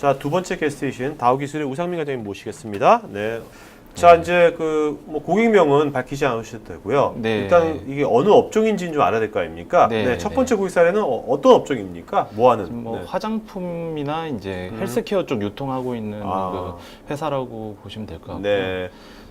자, 두 번째 게스트이신 다우기술의 우상민 과장님 모시겠습니다. 네. 자, 이제 뭐 고객명은 밝히지 않으셔도 되고요. 네. 일단 이게 어느 업종인지는 좀 알아야 될 거 아닙니까? 네. 네. 첫 번째 고객 사례는 어떤 업종입니까? 뭐 하는? 뭐 네. 화장품이나 이제 헬스케어 쪽 유통하고 있는 아. 그 회사라고 보시면 될 것 같고요. 네.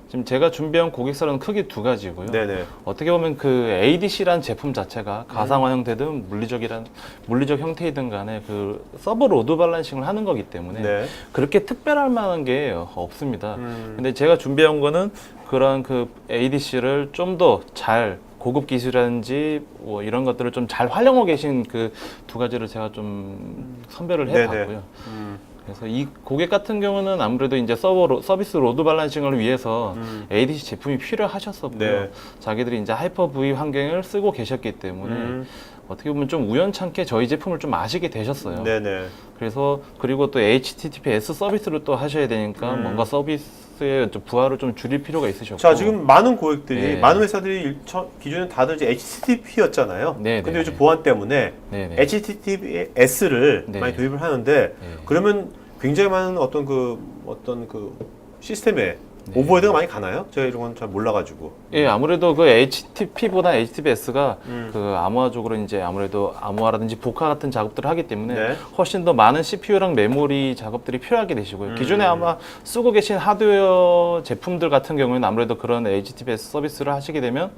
지금 제가 준비한 고객사는 크게 두 가지고요. 네네. 어떻게 보면 그 ADC라는 제품 자체가 가상화 형태든 물리적 형태이든 간에 그 서버 로드 밸런싱을 하는 거기 때문에 네. 그렇게 특별할 만한 게 없습니다. 음. 근데 제가 준비한 거는 그런 그 ADC를 좀 더 잘 고급 기술이라든지 뭐 이런 것들을 좀 잘 활용하고 계신 그 두 가지를 제가 좀 선별을 해봤고요. 그래서 이 고객 같은 경우는 아무래도 이제 서비스 로드 밸런싱을 위해서 ADC 제품이 필요하셨었고요. 네. 자기들이 이제 하이퍼-V 환경을 쓰고 계셨기 때문에 어떻게 보면 좀 우연찮게 저희 제품을 좀 아시게 되셨어요. 네네. 그래서 그리고 또 HTTPS 서비스를 또 하셔야 되니까 뭔가 서비스의 좀 부하를 좀 줄일 필요가 있으셨고. 자, 지금 많은 고객들이, 네. 많은 회사들이 기존에 다들 이제 HTTP였잖아요. 네, 근데 네. 요즘 보안 때문에 네네. HTTPS를 네. 많이 도입을 하는데 네. 그러면 굉장히 많은 어떤 그 시스템에 오버헤드가 많이 가나요? 제가 이런 건 잘 몰라가지고. 예, 아무래도 그 HTTP보다 HTTPS가 그 암호화 쪽으로 이제 아무래도 암호화라든지 복화 같은 작업들을 하기 때문에 네. 훨씬 더 많은 CPU랑 메모리 작업들이 필요하게 되시고요. 기존에 아마 쓰고 계신 하드웨어 제품들 같은 경우에는 아무래도 그런 HTTPS 서비스를 하시게 되면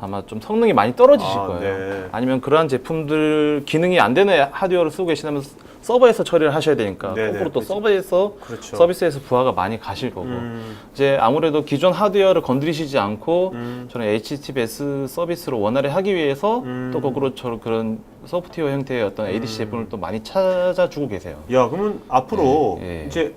아마 좀 성능이 많이 떨어지실 아, 거예요. 네. 아니면 그러한 제품들 기능이 안 되는 하드웨어를 쓰고 계시다면 서버에서 처리를 하셔야 되니까 네네, 거꾸로 또 그렇죠. 서버에서 그렇죠. 서비스에서 부하가 많이 가실 거고 이제 아무래도 기존 하드웨어를 건드리시지 않고 저는 HTTPS 서비스를 원활히 하기 위해서 또 거꾸로 그런 소프트웨어 형태의 어떤 ADC 제품을 또 많이 찾아주고 계세요. 야, 그러면 앞으로 예, 예. 이제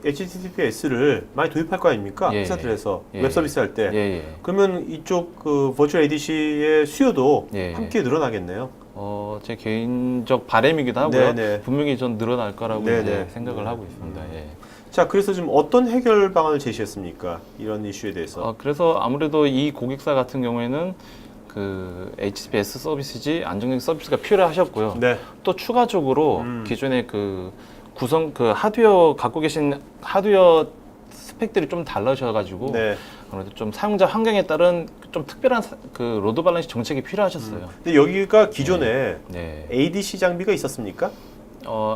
HTTPS를 많이 도입할 거 아닙니까? 예, 회사들에서 예. 웹 서비스 할 때. 예, 예. 그러면 이쪽 그 버추얼 ADC의 수요도 예, 예. 함께 늘어나겠네요. 제 개인적 바람이기도 하고요. 네네. 분명히 전 늘어날 거라고 네네. 이제 생각을 하고 있습니다. 예. 자, 그래서 지금 어떤 해결 방안을 제시했습니까? 이런 이슈에 대해서. 그래서 아무래도 이 고객사 같은 경우에는 그 HTTPS 서비스지 안정적인 서비스가 필요하셨고요. 네. 또 추가적으로 기존에 그 하드웨어 갖고 계신 하드웨어 스펙들이 좀 달라셔가지고 네. 아무래도 좀 사용자 환경에 따른 좀 특별한 그 로드 밸런스 정책이 필요하셨어요. 근데 여기가 기존에 네. ADC 장비가 있었습니까?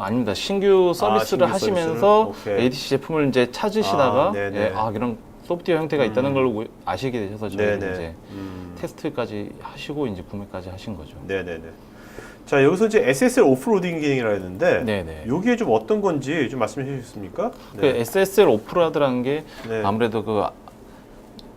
아닙니다. 신규 서비스를 신규 하시면서 서비스를? 오케이. ADC 제품을 이제 찾으시다가 네네. 이런 소프트웨어 형태가 있다는 걸 아시게 되셔서 저희가 네네. 이제 테스트까지 하시고 이제 구매까지 하신 거죠. 네네네. 자, 여기서 이제 SSL 오프로딩 기능이라 했는데 네네. 여기에 좀 어떤 건지 좀 말씀해 주시겠습니까? 그 SSL 오프로드라는 게 네. 아무래도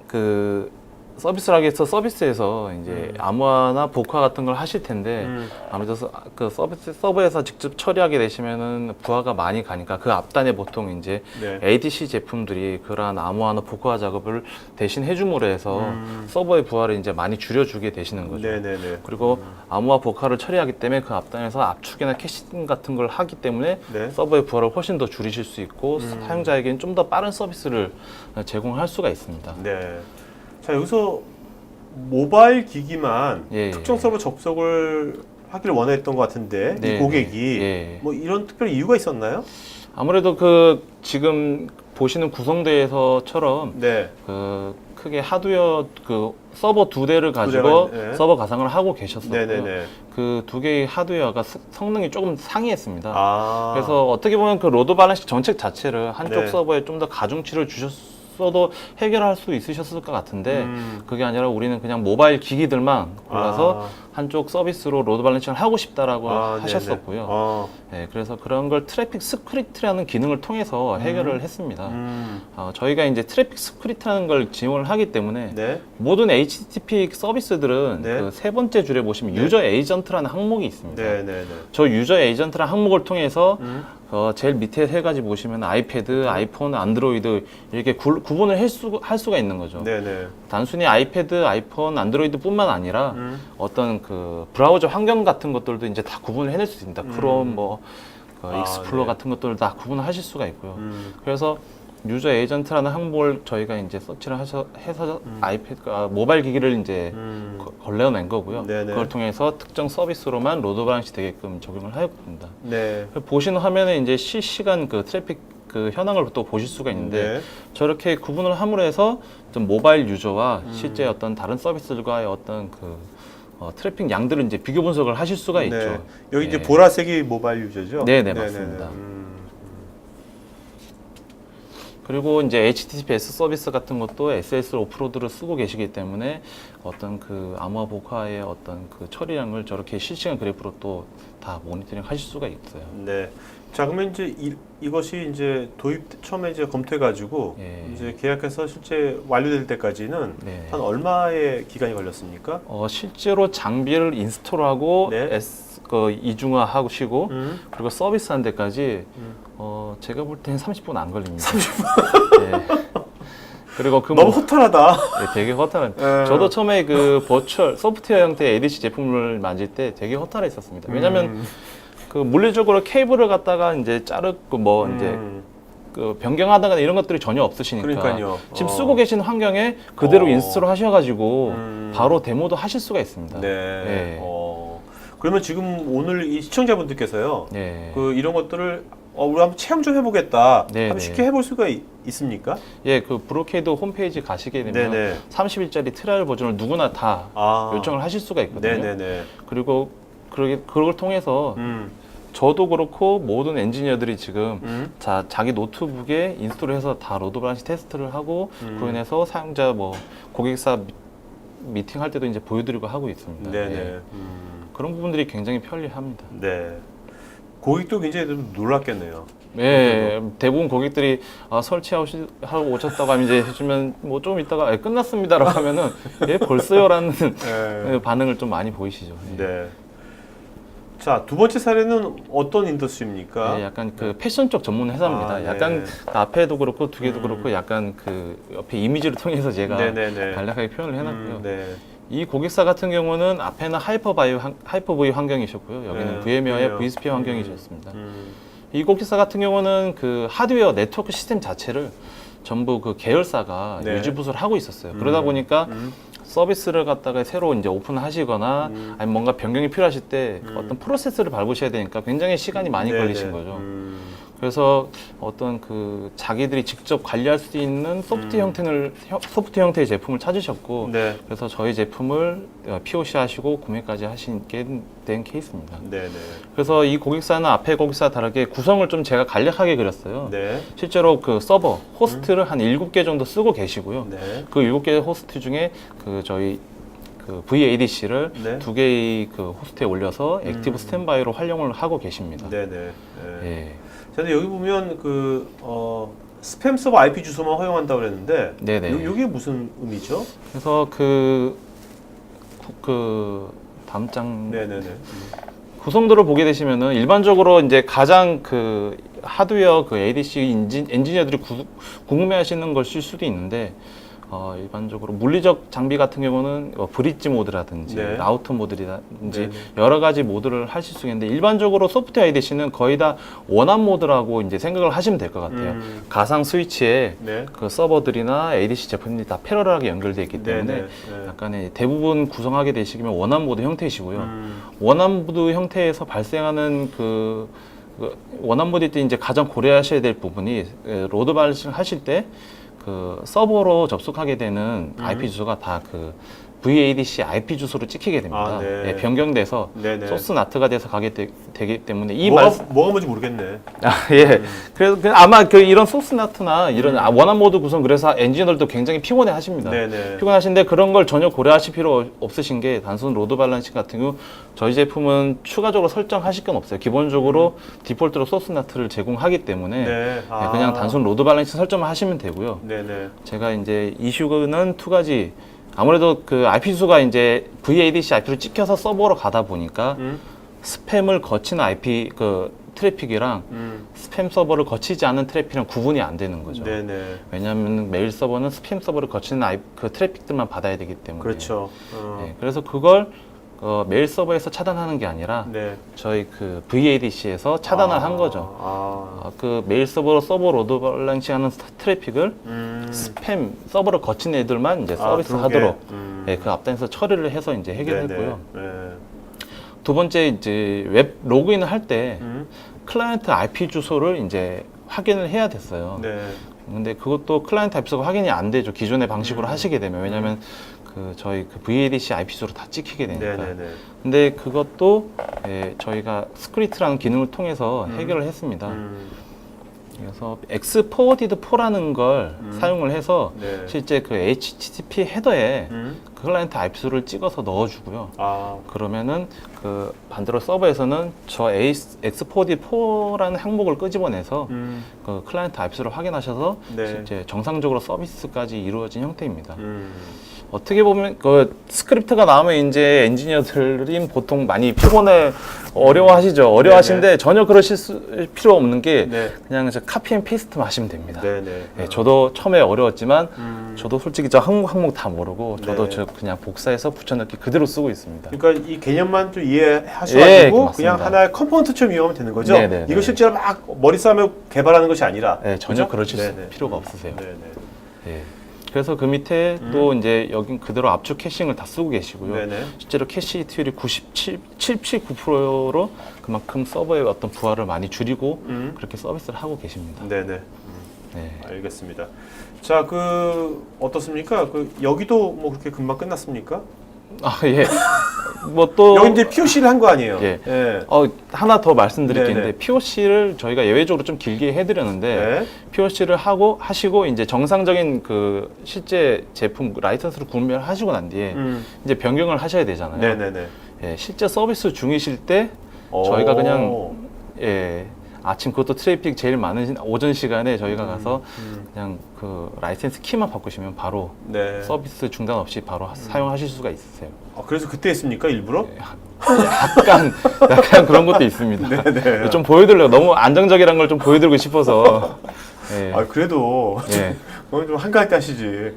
그 서비스를 하기 위해서 서비스에서 이제 암호화나 복화 같은 걸 하실 텐데 아무래도 그 서버에서 직접 처리하게 되시면은 부하가 많이 가니까 그 앞단에 보통 이제 네. ADC 제품들이 그러한 암호화나 복화 작업을 대신 해줌으로 해서 서버의 부하를 이제 많이 줄여주게 되시는 거죠. 네네네. 그리고 암호화 복화를 처리하기 때문에 그 앞단에서 압축이나 캐싱 같은 걸 하기 때문에 네. 서버의 부하를 훨씬 더 줄이실 수 있고 사용자에게는 좀 더 빠른 서비스를 제공할 수가 있습니다. 네. 자, 여기서 모바일 기기만 예, 특정 예. 서버 접속을 하기를 원했던 것 같은데 네, 이 고객이 네. 뭐 이런 특별한 이유가 있었나요? 아무래도 지금 보시는 구성대에서처럼 네. 크게 하드웨어 서버 두 대를 가지고 두 대가, 네. 서버 가상을 하고 계셨었고요. 네네네. 그 두 개의 하드웨어가 성능이 조금 상이했습니다. 아. 그래서 어떻게 보면 그 로드 밸런싱 정책 자체를 한쪽 네. 서버에 좀 더 가중치를 주셨어도 해결할 수 있으셨을 것 같은데 그게 아니라 우리는 그냥 모바일 기기들만 골라서 한쪽 서비스로 로드 밸런싱을 하고 싶다라고 하셨었고요. 네, 그래서 그런 걸 트래픽 스크립트라는 기능을 통해서 해결을 했습니다. 저희가 이제 트래픽 스크립트라는 걸 지원을 하기 때문에 네. 모든 HTTP 서비스들은 네. 그 세 번째 줄에 보시면 유저 에이전트라는 항목이 있습니다. 네네네. 저 유저 에이전트라는 항목을 통해서 제일 밑에 세 가지 보시면 아이패드, 아이폰, 안드로이드 이렇게 구분을 할 수가 있는 거죠. 네네. 단순히 아이패드, 아이폰, 안드로이드뿐만 아니라 어떤 그 브라우저 환경 같은 것들도 이제 다 구분을 해낼 수 있습니다. 크롬, 익스플로러 네. 같은 것들을 다 구분을 하실 수가 있고요. 그래서 유저 에이전트라는 항목을 저희가 이제 서치를 해서 아이패드, 모바일 기기를 이제 걸러낸 거고요. 네네. 그걸 통해서 특정 서비스로만 로드 발란시 되게끔 적용을 하였습니다. 네. 보시는 화면에 이제 실시간 그 트래픽 그 현황을 또 보실 수가 있는데 네. 저렇게 구분을 함으로 해서 좀 모바일 유저와 실제 어떤 다른 서비스들과의 어떤 그 트래픽 양들을 이제 비교 분석을 하실 수가 있죠. 네. 여기 이제 예. 보라색이 모바일 유저죠? 네네, 맞습니다. 그리고 이제 HTTPS 서비스 같은 것도 SSL 오프로드를 쓰고 계시기 때문에 어떤 그 암호화 복화의 어떤 그 처리량을 저렇게 실시간 그래프로 또 다 모니터링 하실 수가 있어요. 네. 자, 그러면 이제 이것이 이제 도입 처음에 이제 검토해가지고 예. 이제 계약해서 실제 완료될 때까지는 네. 한 얼마의 기간이 걸렸습니까? 실제로 장비를 인스톨하고 네. 이중화하시고 그리고 서비스한 데까지 제가 볼 때는 30분 안 걸립니다. 30분? 네. 그리고 그 너무 허탈하다. 네, 되게 허탈한. 예. 저도 처음에 그 버추얼 소프트웨어 형태의 ADC 제품을 만질 때 되게 허탈했었습니다. 왜냐하면 그 물리적으로 케이블을 갖다가 이제 자르고 뭐 이제 그 변경하다가 이런 것들이 전혀 없으시니까 그러니까요. 지금 쓰고 계신 환경에 그대로 인스톨 하셔가지고 음. 바로 데모도 하실 수가 있습니다. 네. 네. 그러면 지금 오늘 이 시청자분들께서요. 네. 그 이런 것들을 우리 한번 체험 좀 해보겠다. 네, 한번 네. 쉽게 해볼 수가 있습니까? 예, 그 브로케이드 홈페이지 가시게 되면 네네. 30일짜리 트라이얼 버전을 누구나 다 요청을 하실 수가 있거든요. 네네네. 그리고 그걸 통해서 저도 그렇고 모든 엔지니어들이 지금 자기 노트북에 인스톨해서 다 로드 발란시 테스트를 하고 그로 인해서 사용자 뭐 고객사 미팅할 때도 이제 보여드리고 하고 있습니다. 네네. 예. 그런 부분들이 굉장히 편리합니다. 네. 고객도 굉장히 좀 놀랐겠네요. 네, 대부분 고객들이 설치하고 오셨다고 하면 이제 해주면 뭐 좀 있다가 끝났습니다라고 하면은 예 벌써요라는 네. 반응을 좀 많이 보이시죠. 예. 네. 자, 두 번째 사례는 어떤 인더스트리입니까? 네, 약간 그 패션 쪽 전문 회사입니다. 아, 약간 네. 앞에도 그렇고 두 개도 그렇고 약간 그 옆에 이미지를 통해서 제가 네네네. 간략하게 표현을 해놨고요. 네. 이 고객사 같은 경우는 앞에는 하이퍼V 환경이셨고요. 여기는 네, VM웨어의 VM웨어. vSphere 환경이셨습니다. 이 고객사 같은 경우는 그 하드웨어 네트워크 시스템 자체를 전부 그 계열사가 네. 유지 부수를 하고 있었어요. 그러다 보니까 서비스를 갖다가 새로 이제 오픈하시거나 아니면 뭔가 변경이 필요하실 때 어떤 프로세스를 밟으셔야 되니까 굉장히 시간이 많이 네네. 걸리신 거죠. 그래서 어떤 그 자기들이 직접 관리할 수 있는 소프트 형태의 제품을 찾으셨고 네. 그래서 저희 제품을 POC 하시고 구매까지 하시게 된 케이스입니다. 네네. 그래서 이 고객사는 앞에 고객사와 다르게 구성을 좀 제가 간략하게 그렸어요. 네. 실제로 그 서버, 호스트를 한 7개 정도 쓰고 계시고요. 네. 그 7개 호스트 중에 그 저희 그 VADC를 네. 2개의 그 호스트에 올려서 액티브 스탠바이로 활용을 하고 계십니다. 네네. 네. 예. 자, 근데 여기 보면 그 스팸 서버 IP 주소만 허용한다고 그랬는데 네네. 요게 무슨 의미죠? 그래서 다음 장 네네네. 구성도를 보게 되시면은 일반적으로 이제 가장 그 하드웨어 그 ADC 엔지니어들이 궁금해하시는 것일 수도 있는데 일반적으로 물리적 장비 같은 경우는 브릿지 모드라든지 네. 라우터 모드라든지 네네. 여러 가지 모드를 하실 수 있는데 일반적으로 소프트웨어 ADC는 거의 다 원합 모드라고 이제 생각을 하시면 될 것 같아요. 가상 스위치에 네. 그 서버들이나 ADC 제품들이 다 패러럴하게 연결되어 있기 때문에 네네. 네. 약간의 대부분 구성하게 되시면 원합 모드 형태이시고요. 원합 모드 형태에서 발생하는 그 원합 모드 때 이제 가장 고려하셔야 될 부분이 로드 발란싱 하실 때 그 서버로 접속하게 되는 IP 주소가 다 그 VADC IP 주소로 찍히게 됩니다. 네. 예, 변경돼서 네네. 소스 나트가 돼서 가게 되기 때문에 이 뭐가 뭔지 모르겠네. 예. 그래서 아마 이런 소스 나트나 이런 원합 모드 구성 그래서 엔지니어들도 굉장히 피곤해 하십니다. 네네. 피곤하신데 그런 걸 전혀 고려하실 필요 없으신 게 단순 로드 발란싱 같은 경우 저희 제품은 추가적으로 설정하실 건 없어요. 기본적으로 디폴트로 소스 나트를 제공하기 때문에 네. 예, 그냥 단순 로드 발란싱 설정만 하시면 되고요. 네네. 제가 이제 이슈는 두 가지 아무래도 그 IP 주소가 이제 VADC IP로 찍혀서 서버로 가다 보니까 스팸을 거치는 IP 그 트래픽이랑 스팸 서버를 거치지 않는 트래픽이랑 구분이 안 되는 거죠. 네네. 왜냐하면 메일 서버는 스팸 서버를 거치는 그 트래픽들만 받아야 되기 때문에. 그렇죠. 네, 그래서 그걸 메일 서버에서 차단하는 게 아니라 네. 저희 그 VADC에서 차단을 한 거죠. 그 메일 서버로 서버 로드 밸런싱하는 트래픽을 스팸 서버를 거친 애들만 이제 서비스 하도록 네, 그 앞단에서 처리를 해서 이제 해결했고요. 두 번째 이제 웹 로그인을 할 때 클라이언트 IP 주소를 이제 확인을 해야 됐어요. 네. 근데 그것도 클라이언트 IP 주소가 확인이 안 되죠. 기존의 방식으로 하시게 되면. 왜냐하면 그 저희 그 VADC IP 주소로 다 찍히게 되니까. 네네네. 근데 그것도 저희가 스크립트라는 기능을 통해서 해결을 했습니다. 그래서 X-Forwarded 4라는 걸 사용을 해서 네. 실제 그 HTTP 헤더에 그 클라이언트 IP 주소를 찍어서 넣어주고요. 그러면은 그 반대로 서버에서는 저 X-Forwarded 4라는 항목을 끄집어내서 그 클라이언트 IP 주소를 확인하셔서 네. 실제 정상적으로 서비스까지 이루어진 형태입니다. 어떻게 보면 그 스크립트가 나오면 이제 엔지니어들이 보통 많이 피곤해 어려워하시죠. 어려워하시는데 전혀 그러실 필요 없는 게 네. 그냥 카피 앤 페이스트만 하시면 됩니다. 네네. 네, 저도 처음에 어려웠지만 저도 솔직히 저 항목 다 모르고 저도 네. 저 그냥 복사해서 붙여넣기 그대로 쓰고 있습니다. 그러니까 이 개념만 좀 이해하셔가지고 예, 맞습니다. 그냥 하나의 컴포넌트처럼 이용하면 되는 거죠? 네네네. 이거 실제로 막 머리 싸움에 개발하는 것이 아니라 네, 전혀 그죠? 그러실 네네. 필요가 없으세요. 네네. 예. 그래서 그 밑에 또 이제 여긴 그대로 압축 캐싱을 다 쓰고 계시고요. 네네. 실제로 캐시 TL이 79%로 그만큼 서버의 어떤 부하를 많이 줄이고 그렇게 서비스를 하고 계십니다. 네네. 네. 알겠습니다. 자, 어떻습니까? 여기도 뭐 그렇게 금방 끝났습니까? 아, 예. 뭐 또 여기 이제 POC를 한 거 아니에요? 예. 예. 하나 더 말씀드릴 게 네네. 있는데 POC를 저희가 예외적으로 좀 길게 해드렸는데 네. POC를 하시고 이제 정상적인 그 실제 제품 라이선스를 구매를 하시고 난 뒤에 이제 변경을 하셔야 되잖아요. 네네네. 예, 실제 서비스 중이실 때 저희가 그냥 아침 그것도 트래픽 제일 많은 오전 시간에 저희가 가서 그냥 그 라이센스 키만 바꾸시면 바로 네. 서비스 중단 없이 바로 사용하실 수가 있으세요. 그래서 그때 했습니까, 일부러? 약간 그런 것도 있습니다. 네네. 좀 보여드리려고 너무 안정적이란 걸 좀 보여드리고 싶어서. 예. 그래도 예. 그건 좀 한가하게 하시지.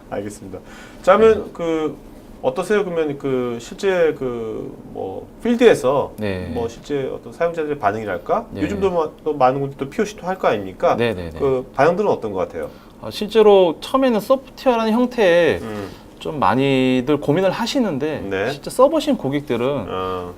알겠습니다. 자, 그러면 어떠세요? 그러면 실제 뭐 필드에서 네. 뭐 실제 어떤 사용자들의 반응이랄까? 네. 요즘도 또 많은 분들이 또 POC도 할 거 아닙니까? 네네네. 반응들은 어떤 것 같아요? 실제로 처음에는 소프트웨어라는 형태에 좀 많이들 고민을 하시는데 네. 진짜 써보신 고객들은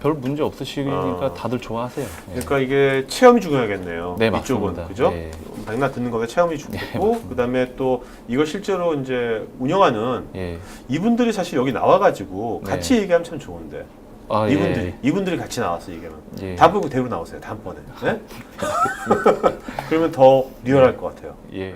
별 문제 없으시니까 다들 좋아하세요. 예. 그러니까 이게 체험이 중요하겠네요. 네, 이쪽은 맞습니다. 그죠? 네. 백날 듣는 거에 체험이 중요하고 그다음에 또 이걸 실제로 이제 운영하는 예. 이분들이 사실 여기 나와가지고 네. 같이 얘기하면 참 좋은데 이분들이 같이 나와서 얘기하면 예. 다음번에 대우로 나오세요. 다음번에. 네? 그러면 더 리얼할 것 같아요. 예.